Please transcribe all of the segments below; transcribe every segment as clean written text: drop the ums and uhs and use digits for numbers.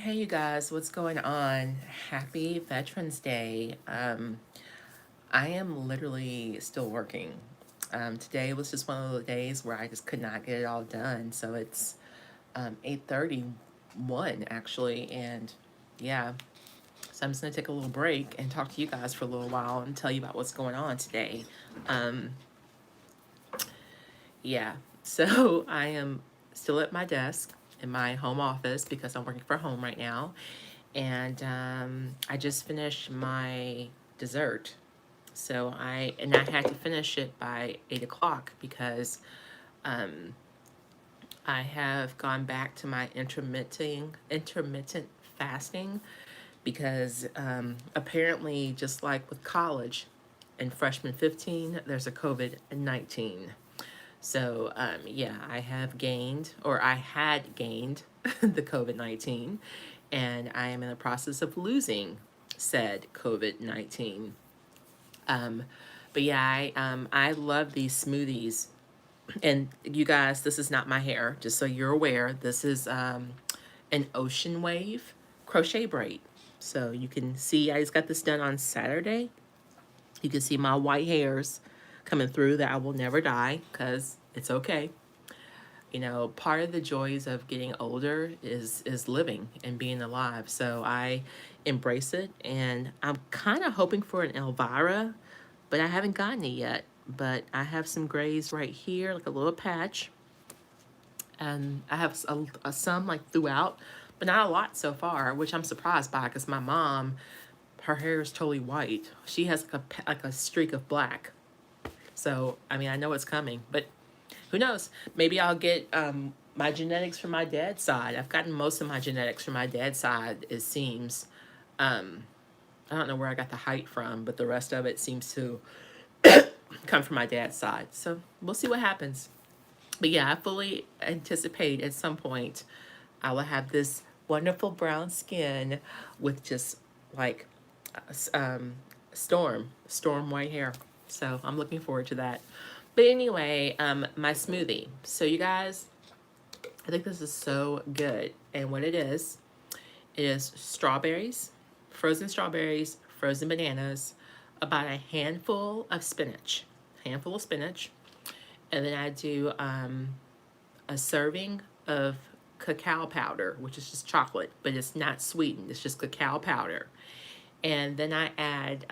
Hey, you guys, what's going on? Happy Veterans Day. I am literally still working. Today was just one of the days where I just could not get it all done. So it's 8:31 actually, and yeah, so I'm just gonna take a little break and talk to you guys for a little while and tell you about what's going on today. Um, yeah, so I am still at my desk in my home office because I'm working from home right now. And I just finished my dessert. So I had to finish it by 8 o'clock because um, I have gone back to my intermittent fasting because apparently, just like with college and freshman 15, there's a COVID-19. So yeah, I have gained, or I had gained, the COVID-19, and I am in the process of losing said COVID-19. Um, but yeah, I love these smoothies. And you guys, this is not my hair, just so you're aware. This is an ocean wave crochet braid. So you can see I just got this done on Saturday. You can see my white hairs coming through that I will never dye because it's okay. You know, part of the joys of getting older is living and being alive. So I embrace it, and I'm kind of hoping for an Elvira, but I haven't gotten it yet. But I have some grays right here, like a little patch, and I have some like throughout, but not a lot so far, which I'm surprised by because my mom, her hair is totally white. She has like a streak of black. So I mean, I know it's coming, but who knows? Maybe I'll get my genetics from my dad's side. I've gotten most of my genetics from my dad's side, it seems. Um, I don't know where I got the height from, but the rest of it seems to come from my dad's side. So we'll see what happens. But yeah, I fully anticipate at some point I will have this wonderful brown skin with just like um, storm white hair. So I'm looking forward to that. But anyway, my smoothie. So you guys, I think this is so good. And what it is strawberries, frozen bananas, about a handful of spinach, and then I do a serving of cacao powder, which is just chocolate, but it's not sweetened. It's just cacao powder. And then I add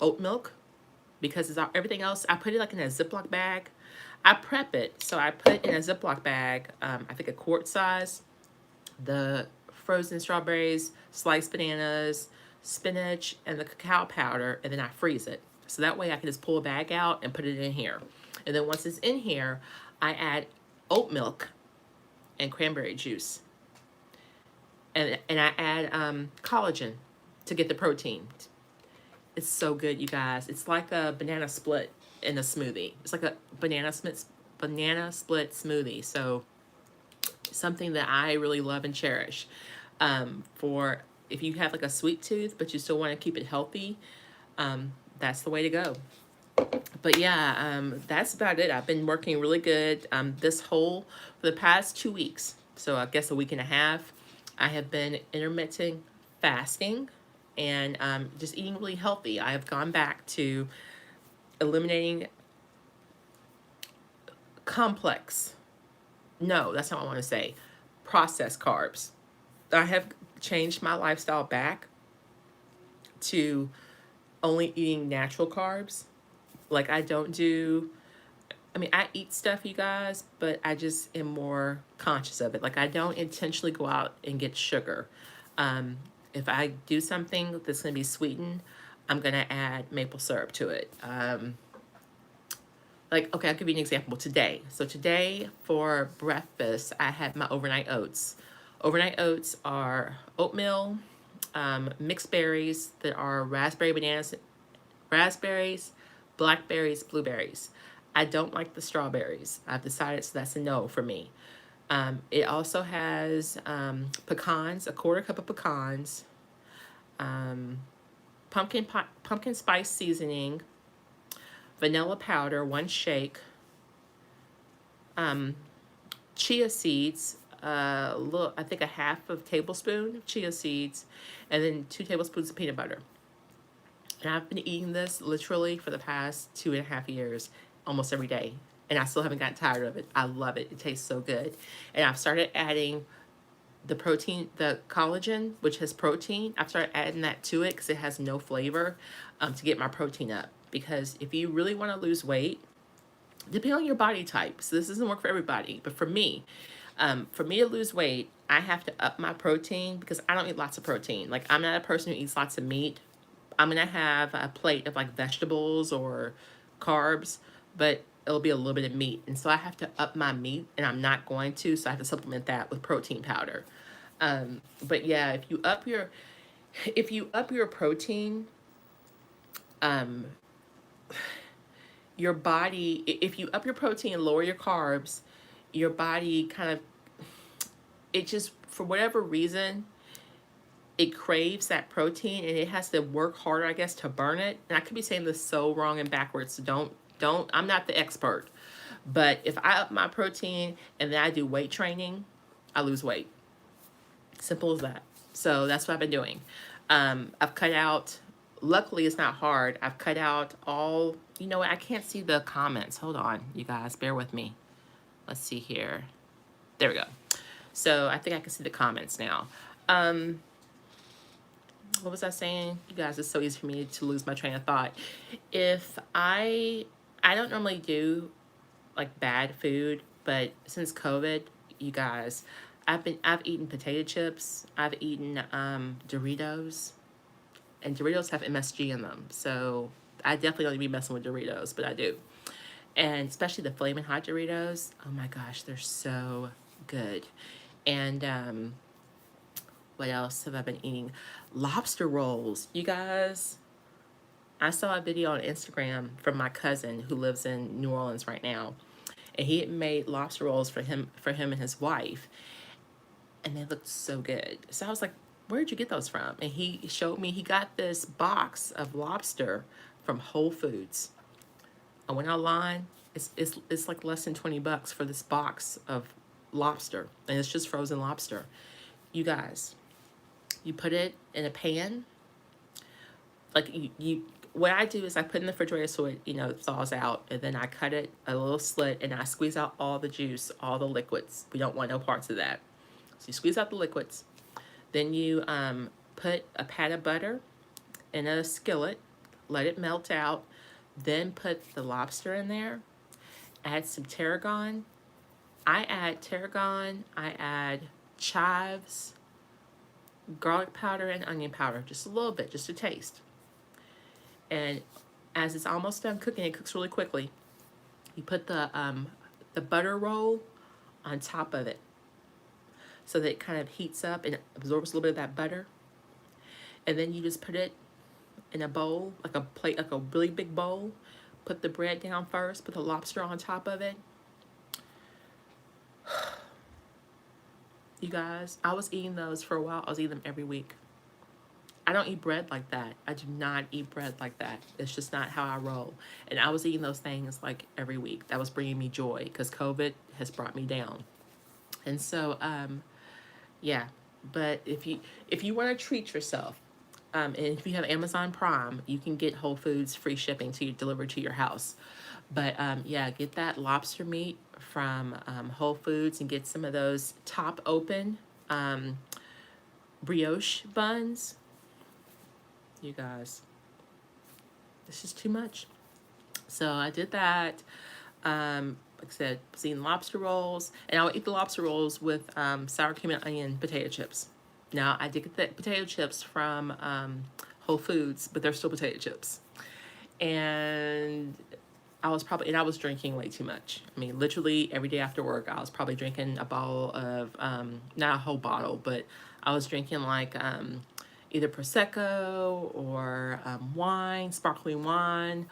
oat milk because it's everything else. I put it like in a Ziploc bag. I prep it, so I put in a Ziploc bag. I think a quart size. The frozen strawberries, sliced bananas, spinach, and the cacao powder, and then I freeze it. So that way I can just pull a bag out and put it in here. And then once it's in here, I add oat milk and cranberry juice. And I add collagen to get the protein. It's so good, you guys. It's like a banana split in a smoothie. It's like a banana split smoothie. So something that I really love and cherish. For if you have like a sweet tooth, but you still want to keep it healthy, that's the way to go. But yeah, that's about it. I've been working really good for the past 2 weeks. So I guess a week and a half. I have been intermittent fasting and just eating really healthy. I have gone back to eliminating complex, no, that's not what I want to say, processed carbs. I have changed my lifestyle back to only eating natural carbs. Like I don't do, I mean, I eat stuff, you guys, but I just am more conscious of it. Like I don't intentionally go out and get sugar. If I do something that's going to be sweetened, I'm going to add maple syrup to it. Like, okay, I'll give you an example today. So today for breakfast, I had my overnight oats. Overnight oats are oatmeal, mixed berries that are raspberries, blackberries, blueberries. I don't like the strawberries. I've decided so that's a no for me. It also has pecans, a quarter cup of pecans, um, pumpkin spice seasoning, vanilla powder, one shake, chia seeds, I think a half of tablespoon of chia seeds, and then 2 tablespoons of peanut butter. And I've been eating this literally for the past 2.5 years, almost every day. And I still haven't gotten tired of it. I love it. It tastes so good. And I've started adding the protein, the collagen, which has protein. I've started adding that to it because it has no flavor, to get my protein up. Because if you really want to lose weight, depending on your body type, so this doesn't work for everybody, but for me to lose weight, I have to up my protein because I don't eat lots of protein. Like, I'm not a person who eats lots of meat. I'm gonna have a plate of like vegetables or carbs, but it'll be a little bit of meat. And so I have to up my meat, and I'm not going to, so I have to supplement that with protein powder. But yeah, if you up your protein, um, your body, if you up your protein and lower your carbs, your body kind of, it just, for whatever reason, it craves that protein and it has to work harder, I guess, to burn it. And I could be saying this so wrong and backwards, so don't, I'm not the expert. But if I up my protein and then I do weight training, I lose weight. Simple as that. So that's what I've been doing. I've cut out, luckily it's not hard. I've cut out all, you know what, I can't see the comments. Hold on, you guys, bear with me. Let's see here. There we go. So I think I can see the comments now. What was I saying? You guys, it's so easy for me to lose my train of thought. If I don't normally do like bad food, but since COVID, you guys, I've eaten potato chips, I've eaten Doritos, and Doritos have MSG in them. So I definitely don't need to be messing with Doritos, but I do. And especially the Flamin' Hot Doritos. Oh my gosh, they're so good. And what else have I been eating? Lobster rolls. You guys, I saw a video on Instagram from my cousin who lives in New Orleans right now. And he had made lobster rolls for him and his wife. And they looked so good. So I was like, where'd you get those from? And he showed me he got this box of lobster from Whole Foods. I went online. It's like less than $20 for this box of lobster. And it's just frozen lobster. You guys, you put it in a pan. Like what I do is I put it in the refrigerator so it, thaws out, and then I cut it a little slit and I squeeze out all the juice, all the liquids. We don't want no parts of that. So you squeeze out the liquids. Then you put a pat of butter in a skillet, let it melt out, then put the lobster in there, add some tarragon. I add tarragon, I add chives, garlic powder, and onion powder, just a little bit, just a taste. And as it's almost done cooking, it cooks really quickly. You put the butter roll on top of it so that it kind of heats up and absorbs a little bit of that butter. And then you just put it in a bowl, like a plate, like a really big bowl. Put the bread down first, put the lobster on top of it. You guys, I was eating those for a while. I was eating them every week. I don't eat bread like that. I do not eat bread like that. It's just not how I roll. And I was eating those things like every week. That was bringing me joy because COVID has brought me down. And so, yeah. But if you want to treat yourself, and if you have Amazon Prime, you can get Whole Foods free shipping delivered to your house. But yeah, get that lobster meat from Whole Foods and get some of those top open brioche buns. You guys, this is too much. So I did that. Like I said, eating lobster rolls, and I would eat the lobster rolls with sour cream and onion potato chips. Now I did get the potato chips from Whole Foods, but they're still potato chips. And I was drinking way too much. I mean, literally every day after work, I was probably drinking a bottle of, not a whole bottle, but I was drinking like either Prosecco or wine, sparkling wine,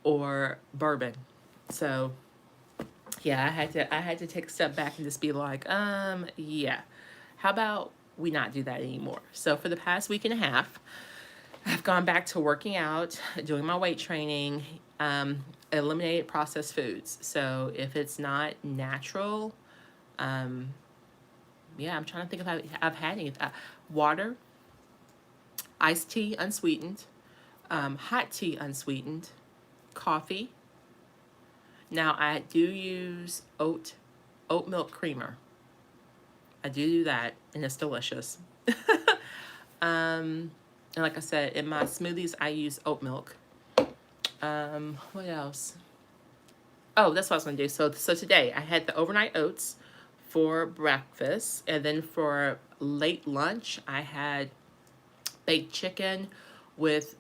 or bourbon. So yeah, I had to take a step back and just be like, yeah, how about we not do that anymore? So for the past week and a half, I've gone back to working out, doing my weight training, eliminated processed foods. So if it's not natural, Yeah, I'm trying to think if I've had any. Water, iced tea unsweetened, hot tea unsweetened, coffee. Now I do use oat milk creamer. I do that, and it's delicious. And like I said, in my smoothies, I use oat milk. What else? Oh, that's what I was gonna do. So today I had the overnight oats for breakfast, and then for late lunch, I had baked chicken with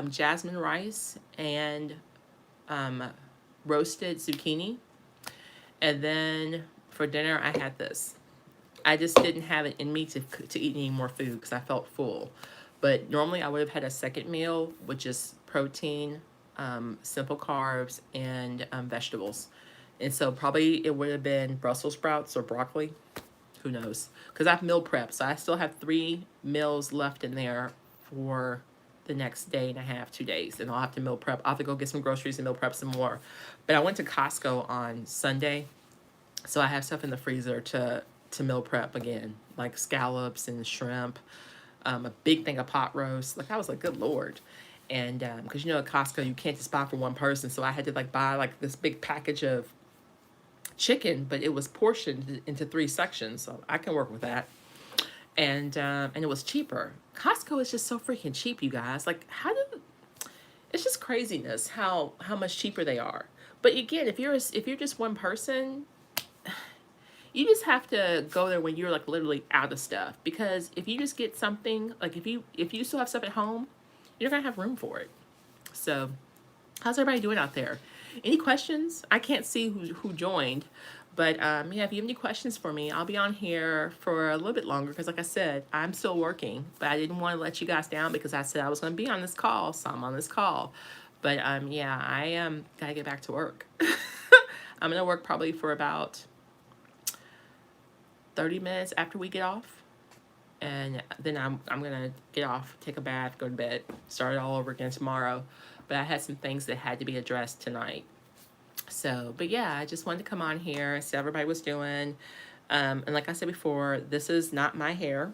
jasmine rice and um, roasted zucchini. And then for dinner, I had this. I just didn't have it in me to eat any more food because I felt full. But normally I would have had a second meal with just protein, simple carbs, and vegetables. And so probably it would have been Brussels sprouts or broccoli. Who knows? Because I've meal prepped, so I still have 3 meals left in there for the next day and a half, 2 days, and I'll have to meal prep. I'll have to go get some groceries and meal prep some more. But I went to Costco on Sunday, so I have stuff in the freezer to meal prep again, like scallops and shrimp, a big thing of pot roast. Like I was like, good lord. And because at Costco you can't just buy for one person, so I had to like buy like this big package of chicken, but it was portioned into 3 sections, so I can work with that. And it was cheaper. Costco is just so freaking cheap, you guys. Like how do it's just craziness how much cheaper they are. But again, if you're just one person, you just have to go there when you're like literally out of stuff, because if you just get something, like if you still have stuff at home, you're gonna have room for it. So how's everybody doing out there? Any questions? I can't see who joined, but yeah, if you have any questions for me, I'll be on here for a little bit longer because, like I said, I'm still working, but I didn't want to let you guys down because I said I was going to be on this call, so I'm on this call. But yeah, I gotta get back to work. I'm gonna work probably for about 30 minutes after we get off, and then I'm gonna get off, take a bath, go to bed, start it all over again tomorrow. But I had some things that had to be addressed tonight. So, but yeah, I just wanted to come on here and see how everybody was doing. And like I said before, this is not my hair.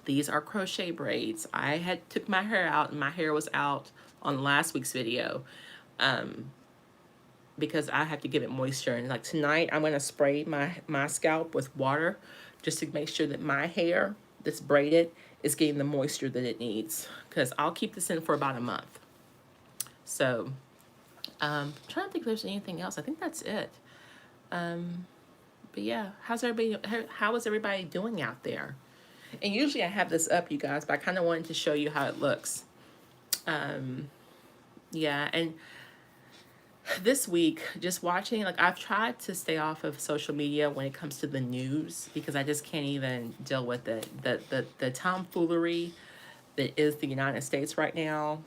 These are crochet braids. I had took my hair out, and my hair was out on last week's video, because I have to give it moisture. And like tonight, I'm gonna spray my scalp with water just to make sure that my hair that's braided is getting the moisture that it needs. Because I'll keep this in for about a month. So I'm trying to think if there's anything else. I think that's it. But yeah, how is everybody doing out there? And usually I have this up, you guys, but I kind of wanted to show you how it looks. Yeah, and this week, just watching, like I've tried to stay off of social media when it comes to the news because I just can't even deal with it. The tomfoolery that is the United States right now,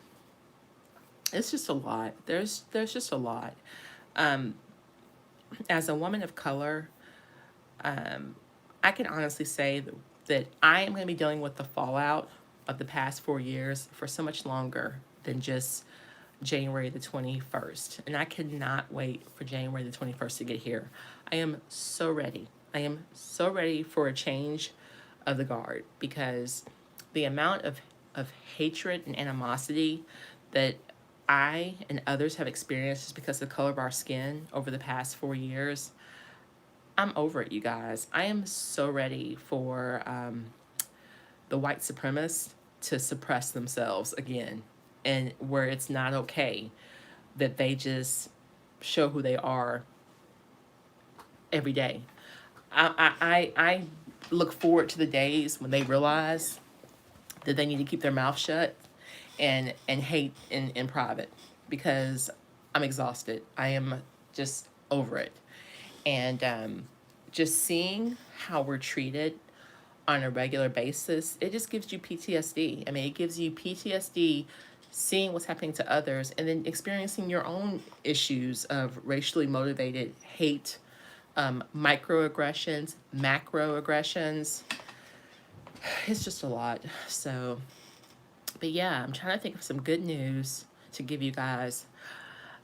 it's just a lot. There's just a lot. As a woman of color, I can honestly say that I am going to be dealing with the fallout of the past 4 years for so much longer than just January the 21st. And I cannot wait for January the 21st to get here. I am so ready. I am so ready for a change of the guard, because the amount of hatred and animosity that I and others have experienced just because of the color of our skin over the past 4 years, I'm over it, you guys. I am so ready for the white supremacists to suppress themselves again, and where it's not okay that they just show who they are every day. I look forward to the days when they realize that they need to keep their mouth shut and hate in private, because I'm exhausted. I am just over it. And just seeing how we're treated on a regular basis, it just gives you PTSD. I mean, it gives you PTSD seeing what's happening to others and then experiencing your own issues of racially motivated hate, microaggressions, macroaggressions. It's just a lot. So, but yeah, I'm trying to think of some good news to give you guys.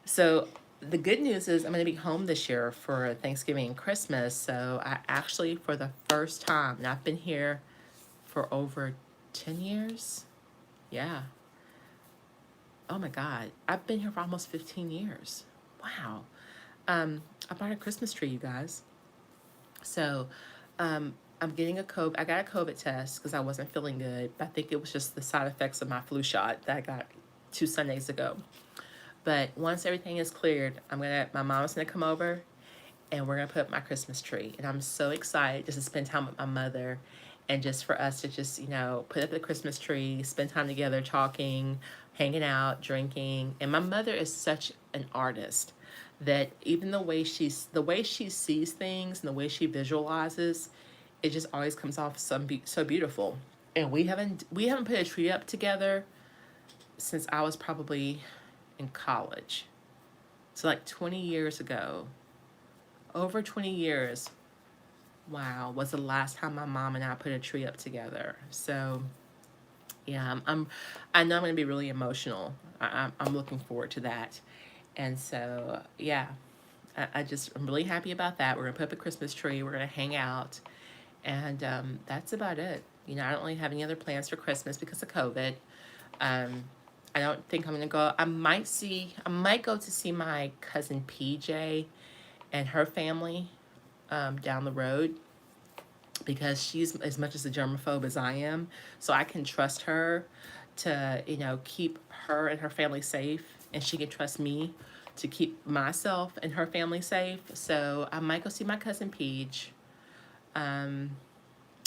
So the good news is I'm going to be home this year for Thanksgiving and Christmas. So I actually, for the first time, and I've been here for over 10 years. Yeah. Oh my God. I've been here for almost 15 years. Wow. I bought a Christmas tree, you guys. So, I'm getting a COVID. I got a COVID test because I wasn't feeling good. But I think it was just the side effects of my flu shot that I got 2 Sundays ago. But once everything is cleared, my mom's gonna come over and we're gonna put up my Christmas tree. And I'm so excited just to spend time with my mother and just for us to just, put up the Christmas tree, spend time together talking, hanging out, drinking. And my mother is such an artist that even the way she sees things and the way she visualizes, it just always comes off so beautiful. And we haven't put a tree up together since I was probably in college. So like 20 years ago, over 20 years, wow, was the last time my mom and I put a tree up together. So yeah, I know I'm gonna be really emotional. I'm looking forward to that. And so yeah, I'm really happy about that. We're gonna put up a Christmas tree. We're gonna hang out, and that's about it. I don't really have any other plans for Christmas because of COVID. Um, I don't think I'm gonna go. I might go to see my cousin PJ and her family down the road because she's as much as a germaphobe as I am. So I can trust her to, keep her and her family safe, and she can trust me to keep myself and her family safe. So I might go see my cousin Peach. Um,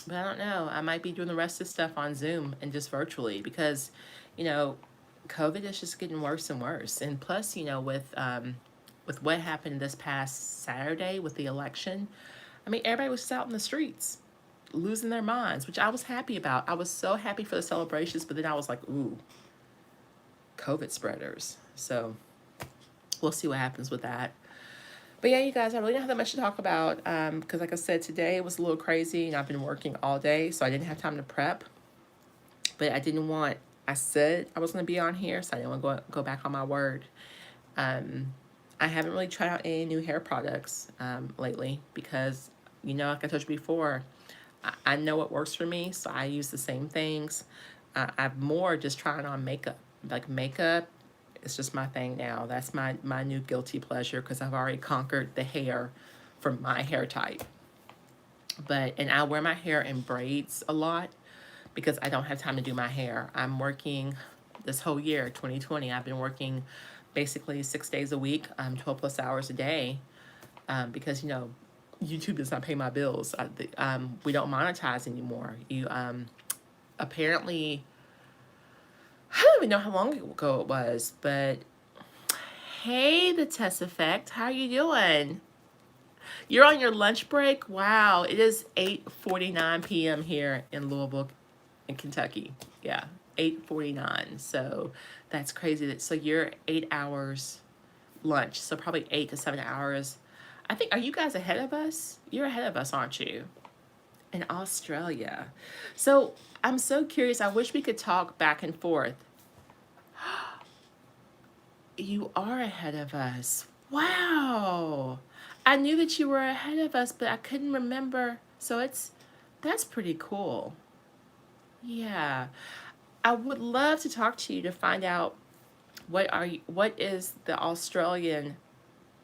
but I don't know. I might be doing the rest of the stuff on Zoom and just virtually because, you know, COVID is just getting worse and worse. And plus, with what happened this past Saturday with the election, I mean, everybody was just out in the streets losing their minds, which I was happy about. I was so happy for the celebrations, but then I was like, ooh, COVID spreaders. So we'll see what happens with that. But yeah, you guys, I really don't have that much to talk about because, like I said, today was a little crazy and I've been working all day, so I didn't have time to prep. But I said I was going to be on here, so I didn't want to go back on my word. I haven't really tried out any new hair products lately because, like I told you before, I know what works for me, so I use the same things. I'm more just trying on makeup. Like makeup, it's just my thing now. That's my new guilty pleasure because I've already conquered the hair for my hair type. And I wear my hair in braids a lot because I don't have time to do my hair. I'm working this whole year, 2020. I've been working basically 6 days a week, 12 plus hours a day, because YouTube does not pay my bills. We don't monetize anymore. You apparently, I don't even know how long ago it was, but hey, the Tess Effect, how are you doing? You're on your lunch break? Wow, it is 8:49 p.m. here in Louisville, in Kentucky. Yeah, 8:49. So that's crazy. So you're 8 hours lunch. So probably 8 to 7 hours. I think, are you guys ahead of us? You're ahead of us, aren't you? In Australia. So I'm so curious. I wish we could talk back and forth. You are ahead of us. Wow. I knew that you were ahead of us, but I couldn't remember. That's pretty cool. Yeah. I would love to talk to you to find out what is the Australian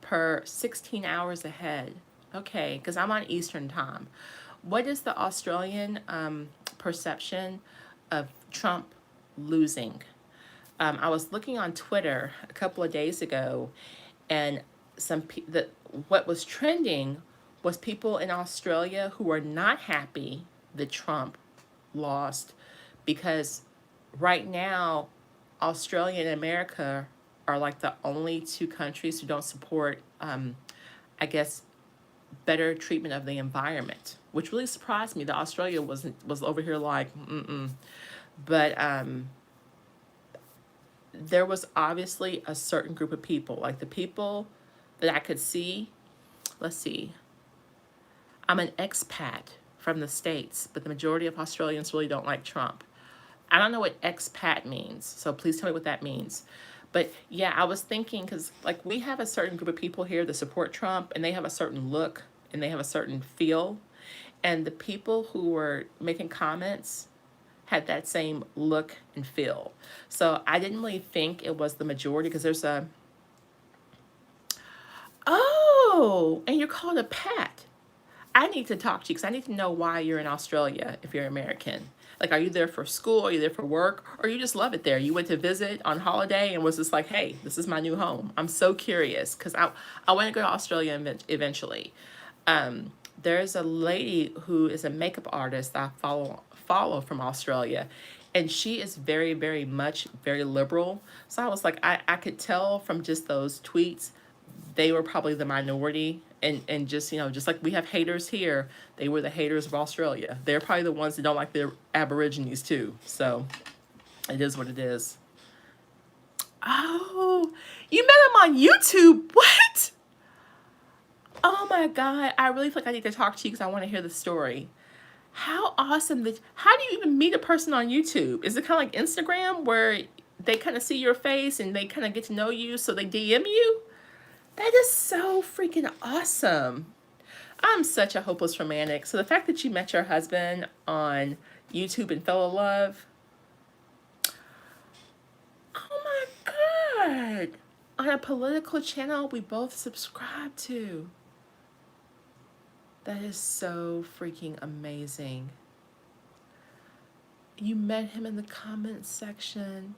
per 16 hours ahead. Okay, because I'm on Eastern time. What is the Australian perception of Trump losing? I was looking on Twitter a couple of days ago, and what was trending was people in Australia who were not happy that Trump lost because right now Australia and America are like the only two countries who don't support, I guess, better treatment of the environment, which really surprised me. That Australia was over here like, mm-mm. But there was obviously a certain group of people, like the people that I could see. Let's see. I'm an expat from the States, but the majority of Australians really don't like Trump. I don't know what expat means, so please tell me what that means. But yeah, I was thinking because like we have a certain group of people here that support Trump, and they have a certain look and they have a certain feel, and the people who were making comments had that same look and feel. So I didn't really think it was the majority because there's a, oh, and you're called a Pat. I need to talk to you because I need to know why you're in Australia if you're American. Like, are you there for school? Are you there for work? Or you just love it there? You went to visit on holiday and was just like, hey, this is my new home. I'm so curious because I want to go to Australia eventually. There's a lady who is a makeup artist that I follow from Australia, and she is very, very much very liberal. So I was like, I could tell from just those tweets they were probably the minority, and just, just like we have haters here, they were the haters of Australia. They're probably the ones that don't like the Aborigines too. So it is what it is. Oh, you met him on YouTube. What? Oh my God, I really feel like I need to talk to you because I want to hear the story. How awesome that, how do you even meet a person on YouTube? Is it kind of like Instagram where they kind of see your face and they kind of get to know you, so they DM you? That is so freaking awesome. I'm such a hopeless romantic. So the fact that you met your husband on YouTube and fell in love, oh my God, on a political channel we both subscribe to. That is so freaking amazing. You met him in the comments section.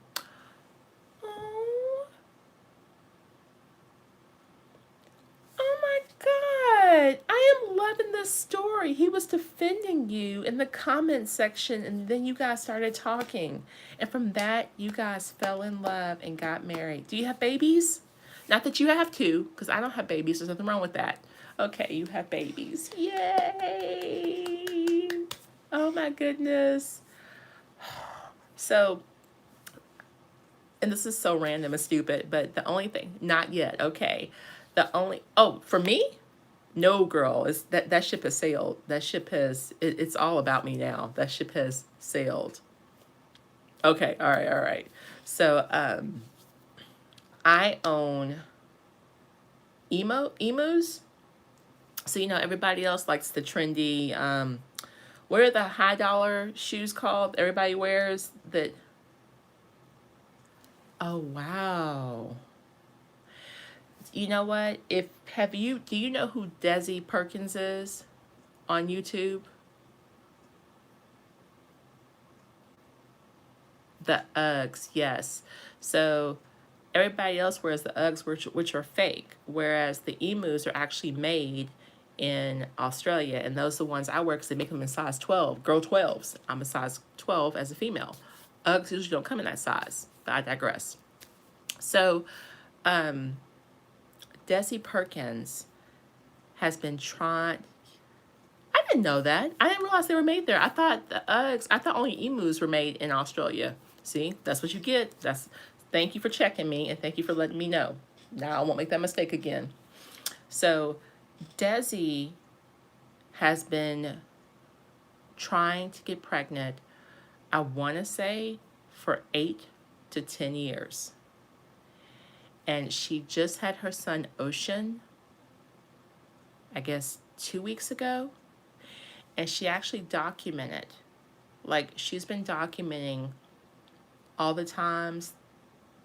Oh, oh my God. I am loving this story. He was defending you in the comments section, and then you guys started talking. And from that, you guys fell in love and got married. Do you have babies? Not that you have to, because I don't have babies. There's nothing wrong with that. Okay, you have babies. Yay! Oh my goodness. So, and this is so random and stupid, but the only thing, not yet, okay. The only, oh, for me? No, girl, is that ship has sailed. That ship has, it's all about me now. That ship has sailed. Okay, all right, all right. So, I own emus. So, everybody else likes the trendy, what are the high dollar shoes called everybody wears that, oh, wow. You know what? Do you know who Desi Perkins is on YouTube? The Uggs, yes. So everybody else wears the Uggs, which are fake, whereas the emus are actually made in Australia, and those are the ones I wear because they make them in size 12, girl 12s. I'm a size 12 as a female. Uggs usually don't come in that size, but I digress. So, Desi Perkins has been trying. I didn't know that. I didn't realize they were made there. I thought the Uggs. I thought only emus were made in Australia. See, that's what you get. Thank you for checking me and thank you for letting me know. Now I won't make that mistake again. So, Desi has been trying to get pregnant, I want to say, for 8 to 10 years. And she just had her son Ocean, I guess 2 weeks ago. And she actually documented, like, she's been documenting all the times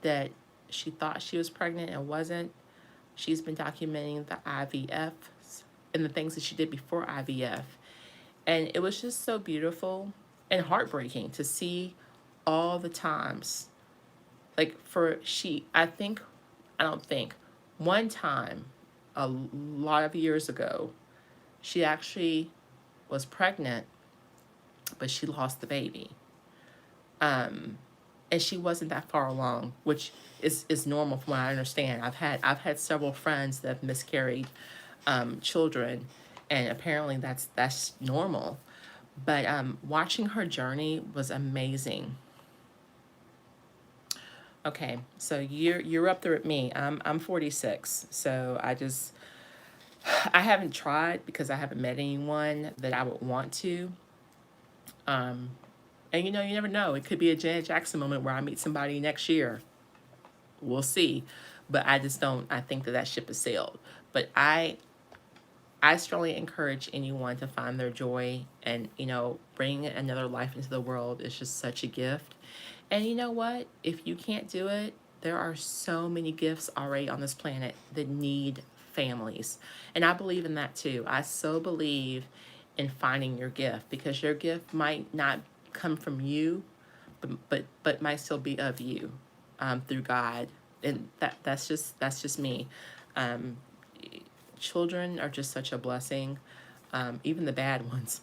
that she thought she was pregnant and wasn't. She's been documenting the IVFs and the things that she did before IVF. And it was just so beautiful and heartbreaking to see all the times. Like, I don't think, one time, a lot of years ago, she actually was pregnant, but she lost the baby. And she wasn't that far along, which is normal from what I understand. I've had several friends that have miscarried children, and apparently that's normal. But watching her journey was amazing. Okay, so you're up there with me. I'm 46, so I haven't tried because I haven't met anyone that I would want to. And you never know. It could be a Janet Jackson moment where I meet somebody next year. We'll see. But I just don't, I think that that ship has sailed. But I strongly encourage anyone to find their joy, and, bringing another life into the world is just such a gift. And you know what? If you can't do it, there are so many gifts already on this planet that need families. And I believe in that too. I so believe in finding your gift, because your gift might not come from you, but might still be of you, through God. And that's just me. Um, Children are just such a blessing, even the bad ones.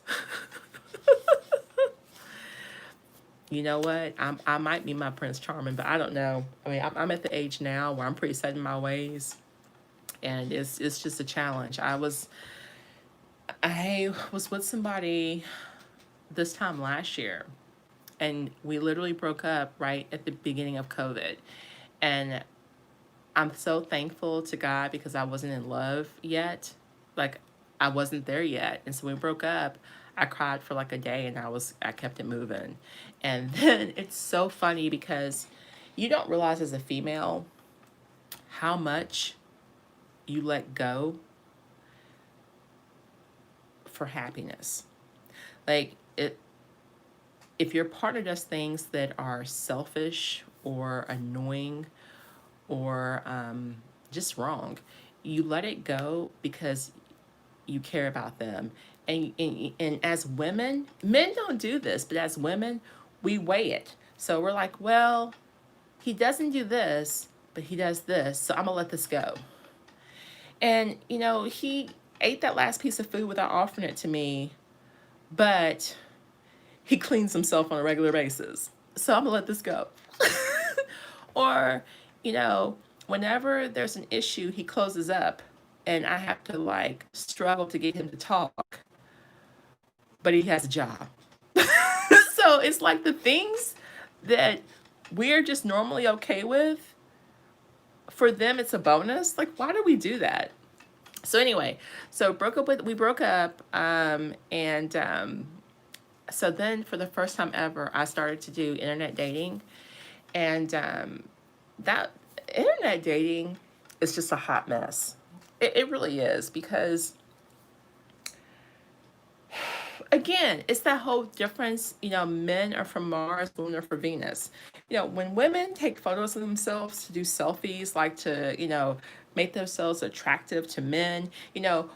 You know what? I might be my Prince Charming, but I don't know. I mean, I'm at the age now where I'm pretty set in my ways, and it's just a challenge. I was with somebody this time last year, and we literally broke up right at the beginning of COVID, and I'm so thankful to God because I wasn't in love yet. Like, I wasn't there yet. And so we broke up. I cried for like a day, and I kept it moving. And then it's so funny because you don't realize as a female how much you let go for happiness. Like, if your partner does things that are selfish or annoying or just wrong, you let it go because you care about them. And as women, men don't do this, but as women, we weigh it. So we're like, well, he doesn't do this, but he does this, so I'm gonna let this go. And he ate that last piece of food without offering it to me, but he cleans himself on a regular basis, so I'm gonna let this go. Or, you know, whenever there's an issue, he closes up, and I have to like struggle to get him to talk, but he has a job. So it's like the things that we're just normally okay with, for them it's a bonus. Like, why do we do that? So anyway, we broke up, and so then for the first time ever, I started to do internet dating, and that internet dating is just a hot mess. It really is, because again, it's that whole difference. Men are from Mars, women are from Venus. When women take photos of themselves to do selfies, like to, make themselves attractive to men,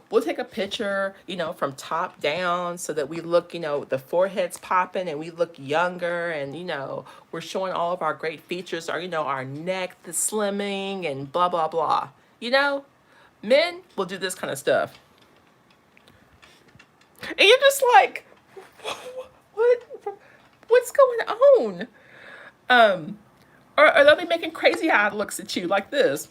we'll take a picture, from top down so that we look, the forehead's popping and we look younger, and, we're showing all of our great features, or, our neck, the slimming, and blah, blah, blah. Men will do this kind of stuff. And you're just like, what? What's going on? Um, or they'll be making crazy eye looks at you like this.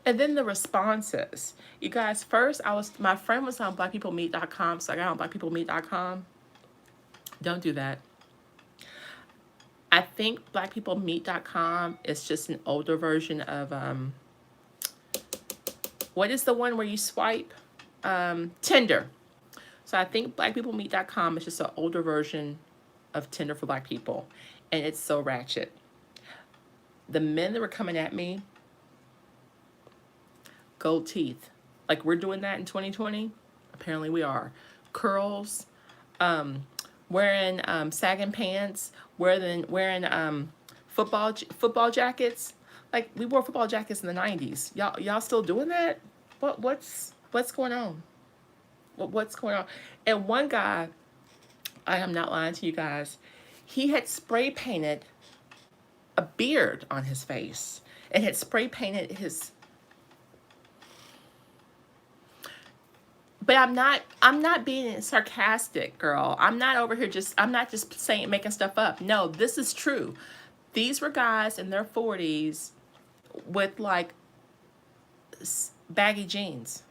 And then the responses. You guys, first, my friend was on blackpeoplemeet.com, so I got on blackpeoplemeet.com. Don't do that. I think blackpeoplemeet.com is just an older version of, what is the one where you swipe? Tinder. So I think blackpeoplemeet.com is just an older version of Tinder for black people. And it's so ratchet. The men that were coming at me, gold teeth. Like, we're doing that in 2020? Apparently we are. Curls, wearing sagging pants, wearing football jackets. Like, we wore football jackets in the 90s. Y'all still doing that? What's going on? What's going on? And one guy, I am not lying to you guys, he had spray painted a beard on his face, and had spray painted his. But I'm not being sarcastic, girl. I'm not just saying, making stuff up. No, this is true. These were guys in their 40s with like baggy jeans.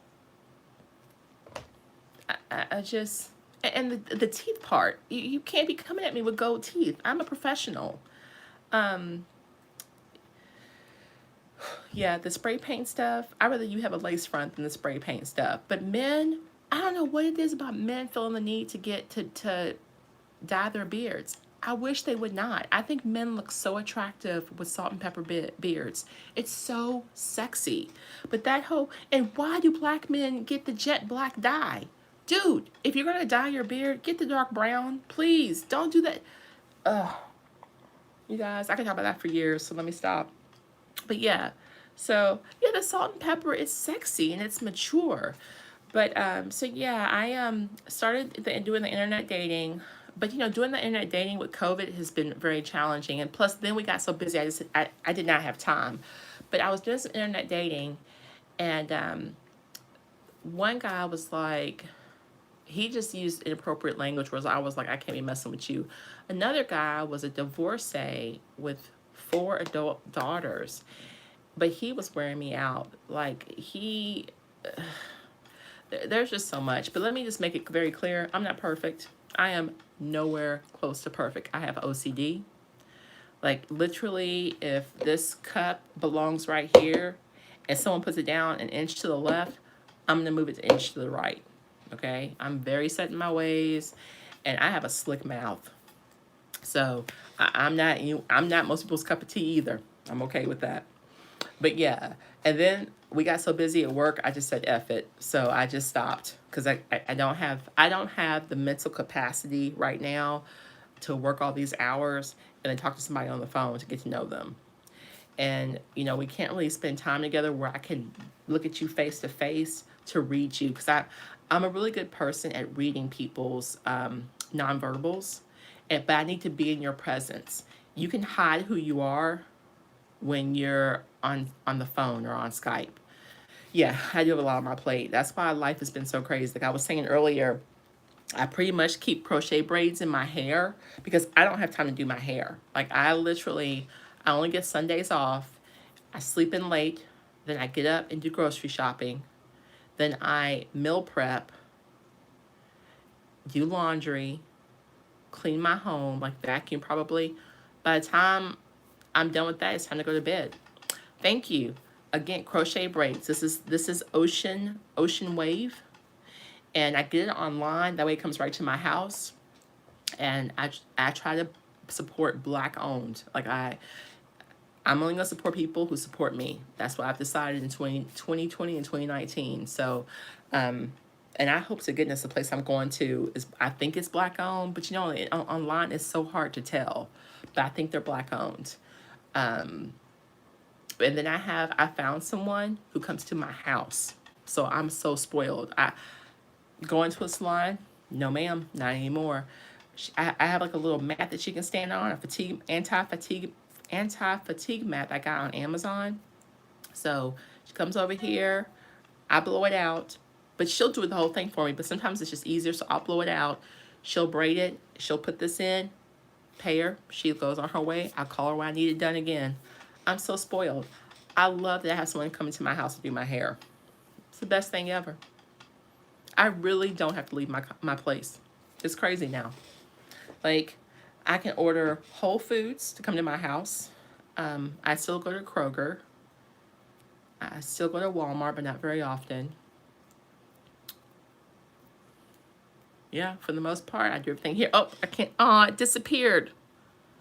I just, and the teeth part. You can't be coming at me with gold teeth. I'm a professional. Um, Yeah, the spray paint stuff, I'd rather you have a lace front than the spray paint stuff. But men, I don't know what it is about men feeling the need to get to dye their beards. I wish they would not. I think men look so attractive with salt and pepper beards. It's so sexy. But that whole, and why do black men get the jet black dye? Dude, if you're gonna dye your beard, get the dark brown. Please, don't do that. Ugh, you guys, I could talk about that for years, so let me stop. But yeah, so yeah, the salt and pepper is sexy and it's mature. But so yeah, I started doing the internet dating. But you know, doing the internet dating with COVID has been very challenging. And plus, then we got so busy, I did not have time. But I was doing some internet dating, and one guy was like, he just used inappropriate language, whereas I was like, I can't be messing with you. Another guy was a divorcee with 4 adult daughters, but he was wearing me out. Like there's just so much. But let me just make it very clear, I'm not perfect. I am nowhere close to perfect. I have OCD. Like literally, if this cup belongs right here and someone puts it down an inch to the left, I'm gonna move it an inch to the right. Okay, I'm very set in my ways, and I have a slick mouth. So I'm not most people's cup of tea either. I'm okay with that. But yeah, and then we got so busy at work, I just said F it. So I just stopped because I don't have the mental capacity right now to work all these hours and then talk to somebody on the phone to get to know them. And you know, we can't really spend time together where I can look at you face to face to read you, because I'm a really good person at reading people's nonverbals, but I need to be in your presence. You can hide who you are when you're on the phone or on Skype. Yeah, I do have a lot on my plate. That's why life has been so crazy. Like I was saying earlier, I pretty much keep crochet braids in my hair because I don't have time to do my hair. Like I only get Sundays off. I sleep in late, then I get up and do grocery shopping. Then I meal prep, do laundry, clean my home, like vacuum probably. By the time I'm done with that, it's time to go to bed. Thank you. Again, crochet braids. This is Ocean Wave, and I get it online. That way, it comes right to my house, and I try to support Black owned. Like I'm only gonna support people who support me. That's what I've decided in 2020 and 2019. So, and I hope to goodness the place I'm going to is, I think it's Black owned, but you know, online it's so hard to tell. But I think they're Black owned. And then I found someone who comes to my house. So I'm so spoiled. I go into a salon, no ma'am, not anymore. I have like a little mat that she can stand on, a anti-fatigue mat I got on Amazon. So she comes over here, I blow it out, but she'll do the whole thing for me. But sometimes it's just easier, so I'll blow it out. She'll braid it. She'll put this in, pay her. She goes on her way. I'll call her when I need it done again. I'm so spoiled. I love that I have someone come into my house to do my hair. It's the best thing ever. I really don't have to leave my place. It's crazy now. Like, I can order Whole Foods to come to my house. I still go to Kroger. I still go to Walmart, but not very often. Yeah, for the most part, I do everything here. Oh, I can't. Oh, it disappeared.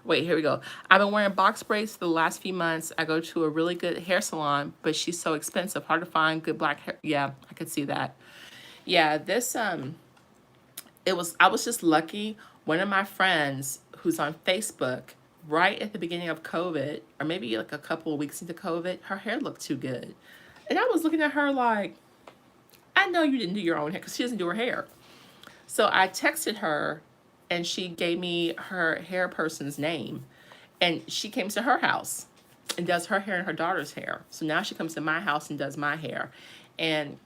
Wait, here we go. I've been wearing box braids for the last few months. I go to a really good hair salon, but she's so expensive. Hard to find good black hair. Yeah, I could see that. Yeah, I was just lucky. One of my friends who's on Facebook, right at the beginning of COVID, or maybe like a couple of weeks into COVID, her hair looked too good. And I was looking at her like, I know you didn't do your own hair, because she doesn't do her hair. So I texted her, and she gave me her hair person's name. And she came to her house and does her hair and her daughter's hair. So now she comes to my house and does my hair. And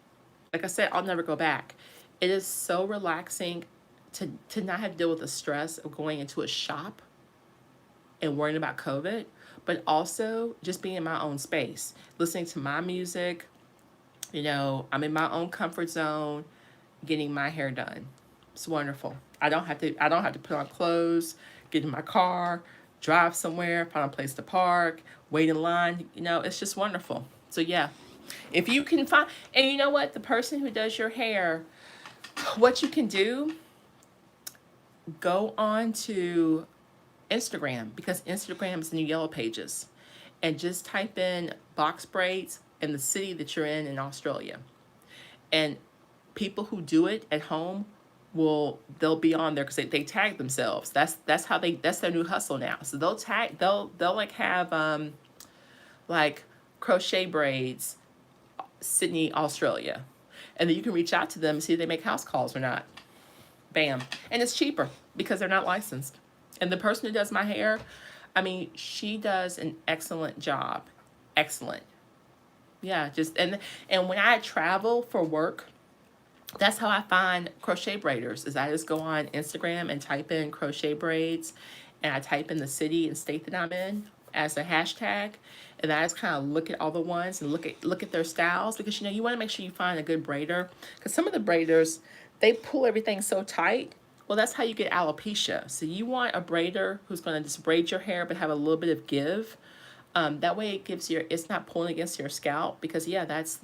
like I said, I'll never go back. It is so relaxing to not have to deal with the stress of going into a shop and worrying about COVID, but also just being in my own space, listening to my music. You know, I'm in my own comfort zone, getting my hair done. It's wonderful. I don't have to put on clothes, get in my car, drive somewhere, find a place to park, wait in line. You know, it's just wonderful. So yeah, if you can find, and you know what, the person who does your hair, what you can do, go on to Instagram, because Instagram is the new Yellow Pages, and just type in box braids and the city that you're in Australia. And people who do it at home they'll be on there because they tag themselves. That's how that's their new hustle now. So they'll like have like crochet braids, Sydney, Australia. And then you can reach out to them and see if they make house calls or not. Bam. And it's cheaper because they're not licensed. And the person who does my hair, I mean, she does an excellent job. Excellent. Yeah, just and when I travel for work, that's how I find crochet braiders. Is I just go on Instagram and type in crochet braids, and I type in the city and state that I'm in as a hashtag, and I just kind of look at all the ones and look at their styles, because you want to make sure you find a good braider, because some of the braiders, they pull everything so tight. Well, that's how you get alopecia. So you want a braider who's going to just braid your hair but have a little bit of give. That way it's not pulling against your scalp, because yeah, that's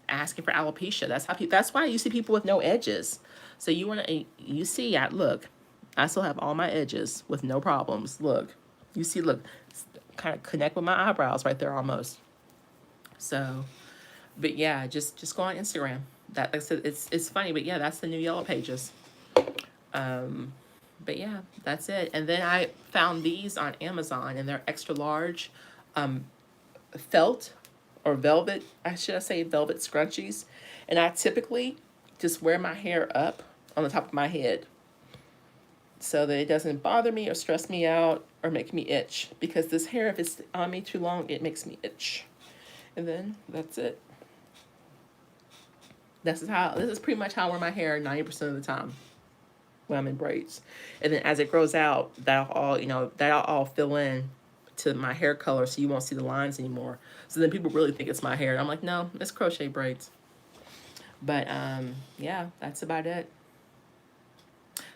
asking for alopecia. That's why you see people with no edges. So you see, look, I still have all my edges with no problems. Look, look, kind of connect with my eyebrows right there almost. So, but yeah, just go on Instagram. Like I said, it's funny, but yeah, that's the new Yellow Pages. But yeah, that's it. And then I found these on Amazon, and they're extra large, felt or velvet, I say velvet scrunchies. And I typically just wear my hair up on the top of my head so that it doesn't bother me or stress me out or make me itch, because this hair, if it's on me too long, it makes me itch. And then that's it. This is pretty much how I wear my hair 90% of the time when I'm in braids. And then as it grows out, that'll all fill in to my hair color, so you won't see the lines anymore. So then people really think it's my hair. I'm like, no, it's crochet braids. But yeah, that's about it.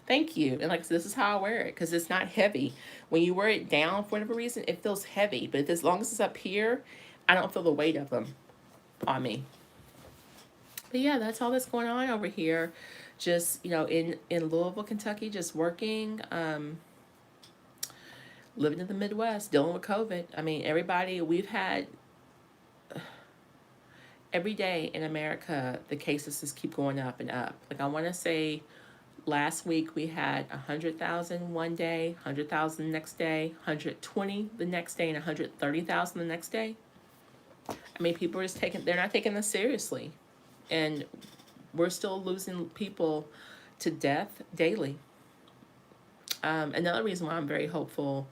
Thank you. And like I said, this is how I wear it, because it's not heavy. When you wear it down for whatever reason, it feels heavy. But as long as it's up here, I don't feel the weight of them on me. But yeah, that's all that's going on over here. Just, in Louisville, Kentucky, just working, living in the Midwest, dealing with COVID. I mean, we've had, every day in America, the cases just keep going up and up. Like, I want to say last week we had 100,000 one day, 100,000 the next day, 120 the next day, and 130,000 the next day. I mean, people are they're not taking this seriously. And we're still losing people to death daily. Another reason why I'm very hopeful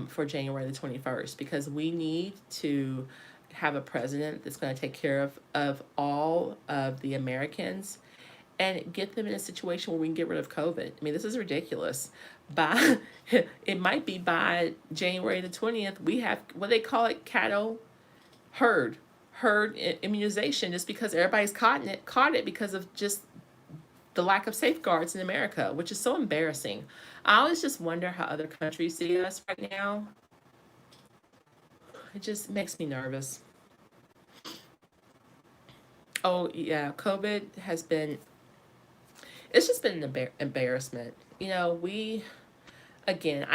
for January the 21st, because we need to have a president that's going to take care of all of the Americans and get them in a situation where we can get rid of COVID. I mean, this is ridiculous. It might be by January the 20th, we have what they call it, cattle herd immunization, just because everybody's caught it because of just the lack of safeguards in America, which is so embarrassing. I always just wonder how other countries see us right now. It just makes me nervous. Oh yeah, COVID it's just been an embarrassment. Again,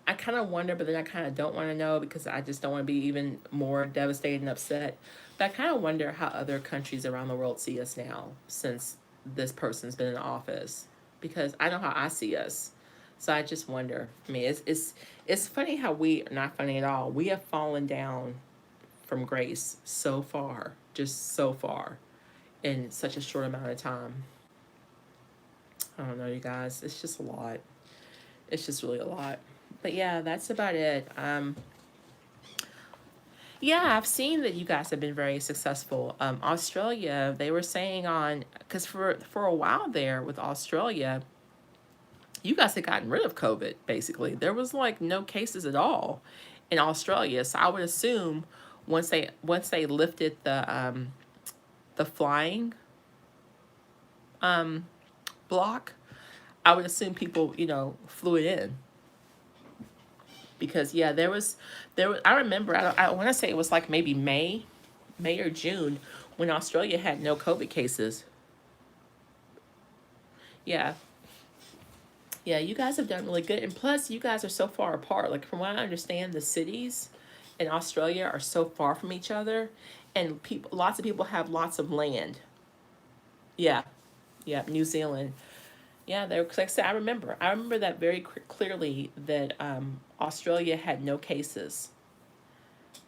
I kind of wonder, but then I kind of don't want to know, because I just don't want to be even more devastated and upset. But I kind of wonder how other countries around the world see us now, since this person's been in office, because I know how I see us. So I just wonder. I mean, it's funny how not funny at all. We have fallen down from grace so far, just so far, in such a short amount of time. I don't know, you guys. It's just a lot. It's just really a lot. But yeah, that's about it. Yeah, I've seen that you guys have been very successful. Australia, they were saying because for a while there with Australia, you guys had gotten rid of COVID, basically. There was like no cases at all in Australia. So I would assume once they lifted the flying block, I would assume people, flew it in. Because yeah, there was I remember, I want to say it was like maybe May or June, when Australia had no COVID cases. Yeah. Yeah, you guys have done really good. And plus, you guys are so far apart. Like, from what I understand, the cities in Australia are so far from each other. And people, lots of people have lots of land. Yeah, yeah, New Zealand. Yeah, there. Cause like I said, I remember that very clearly that Australia had no cases.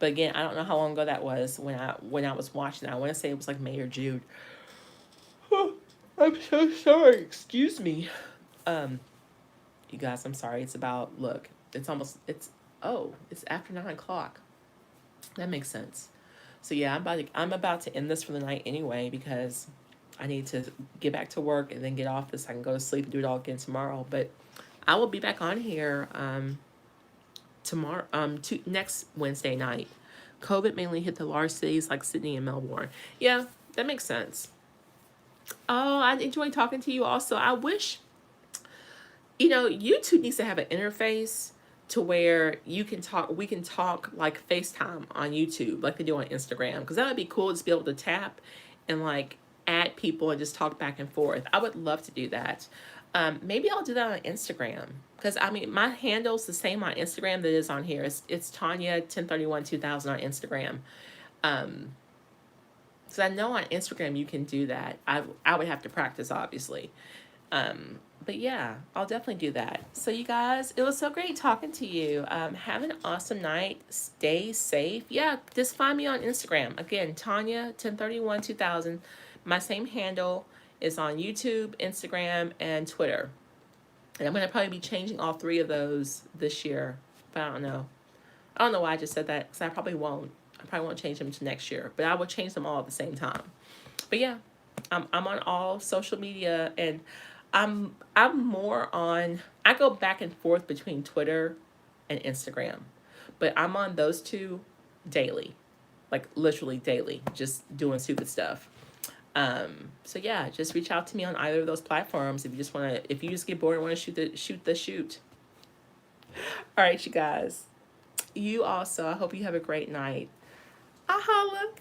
But again, I don't know how long ago that was when I was watching that. I want to say it was like May or June. I'm so sorry. Excuse me. Um, you guys, I'm sorry. It's about look. It's almost it's oh, it's after 9 o'clock. That makes sense. So yeah, I'm about to end this for the night anyway because I need to get back to work and then get off this. I can go to sleep and do it all again tomorrow. But I will be back on here tomorrow next Wednesday night. COVID mainly hit the large cities like Sydney and Melbourne. Yeah, that makes sense. Oh, I enjoy talking to you also. I wish, YouTube needs to have an interface to where we can talk like FaceTime on YouTube, like they do on Instagram. Because that would be cool, just be able to tap and like add people and just talk back and forth. I would love to do that. Maybe I'll do that on Instagram. Because I mean, my handle's the same on Instagram that is on here. It's Tanya 1031 2000 on Instagram. Um, so I know on Instagram you can do that. I would have to practice, obviously. But yeah, I'll definitely do that. So you guys, it was so great talking to you. Have an awesome night. Stay safe. Yeah, just find me on Instagram. Again, Tanya 1031 2000. My same handle is on YouTube, Instagram, and Twitter. And I'm gonna probably be changing all three of those this year. But I don't know. I don't know why I just said that because I probably won't. I probably won't change them to next year. But I will change them all at the same time. But yeah, I'm on all social media, and I'm more on. I go back and forth between Twitter and Instagram, but I'm on those two daily, like literally daily, just doing stupid stuff. So yeah, just reach out to me on either of those platforms if you just want to. If you just get bored and want to shoot. All right, you guys. You also. I hope you have a great night. I holla.